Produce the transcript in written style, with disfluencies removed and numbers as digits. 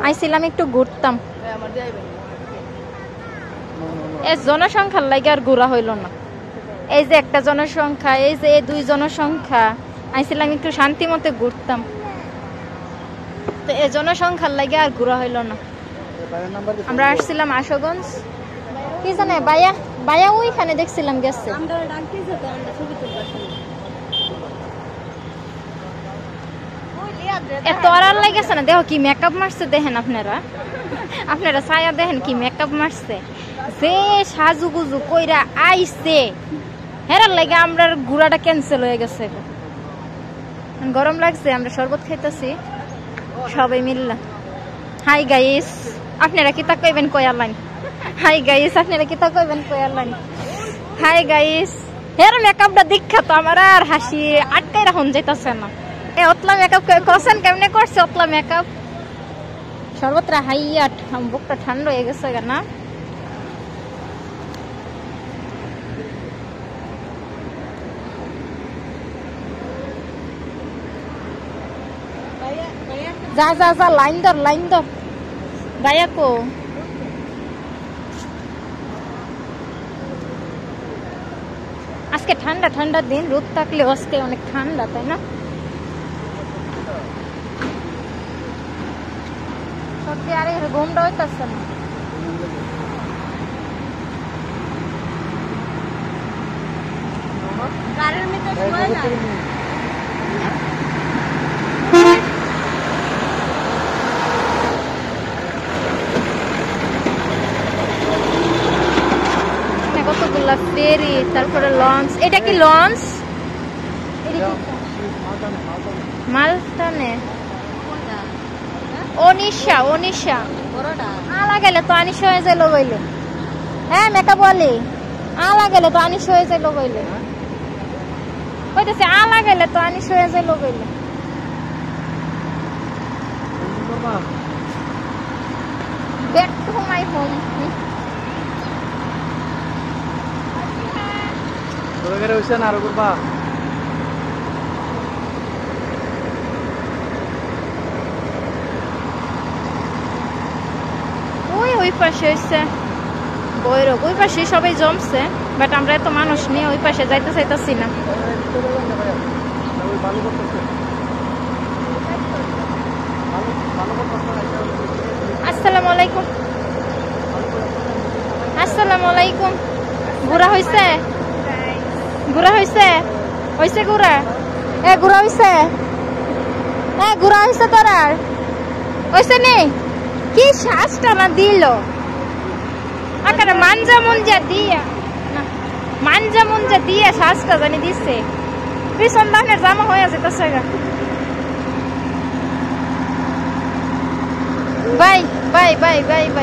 আইছিলাম একটু ঘুরতাম, এই জনসংখ্যার লাগে আর ঘোরা হইল না। এই যে একটা জনসংখ্যা, এই যে এই দুই জনসংখ্যা, আইছিলাম একটু শান্তি মতে ঘুরতাম, তো এই জনসংখ্যার লাগে আর ঘোরা হইল না। আমরা আসছিলাম আশুগঞ্জ, কি জানে বায়া বায়া ওইখানে দেখছিলাম গেছে। এত আড়াল লাগেছে না, দেখো কি মেকআপ মারছে, দেখেন আপনারা, আপনারা ছায়া দেখেন কি মেকআপ মারছে, যে সাজু গুজু কইরা আইছে হেরার লাগে আমরা ঘোরাটা ক্যান্সেল হয়ে গেছে। গরম লাগছে, আমরা শরবত খাইতেছি সবাই মিললা। হাই গাইস, আপনারা কি তা কইবেন কয়ালাইন? হাই গাইস, আপনারা কি তা কইবেন কয়ালাইন? হাই গাইস, হের মেকআপটা দীক্ষা তো আমার আর হাসি আটকাই রাখুন যাইতাছে না। এ অতলা মেকআপ করছেন, কেমনে করছে অতলা মেকআপ? শরবতটা হাইয়াট, বুকটা ঠান্ডা হয়ে গেছে না। যা যা যা, লাইন ধর লাইন ধর। ভাইয়া কো? আজকে ঠান্ডা ঠান্ডা দিন, রোদ থাকলে আজকে অনেক ঠান্ডা, তাই না? সত্যি আরে ঘুমটা হইতাছে না। গাড়ির মধ্যে শুয়ে না। কতগুলা ফেরি, তারপরে লঞ্চ। এটা কি লঞ্চ? মালটানে অনিশা, অনিশা আলা গেলে তো আনিস হয়ে যাইলো বইলে। হ্যাঁ মেকআপ বলি আলা গেলে তো আনিস হয়ে যাইলো বইলে, কইতেছে আলা গেলে তো আনিস হয়ে যাইলো বইলে। Back to my home. ওই পাশে হচ্ছে বৈরব, ওই পাশে সবাই জমছে, বাট আমরা এত মানুষ নিয়ে ওই পাশে যাইতে চাইতেছি না। আসসালামু আলাইকুম। আসসালামু আলাইকুম। ঘোরা হয়েছে? ঘোরা হয়েছে? হয়েছে ঘোরা? এ ঘোরা হয়েছে? হ্যাঁ ঘোরা হয়েছে তোর? আর হয়েছে নি? কি শ্বাসটা না দিল আকারে মানজা মঞ্জা দিয়া, মানজা মঞ্জা দিয়া শ্বাসটা জানি দিচ্ছে। পিছন বাহনের জামা হয়ে আছে তো সেগা। Bye bye bye bye by.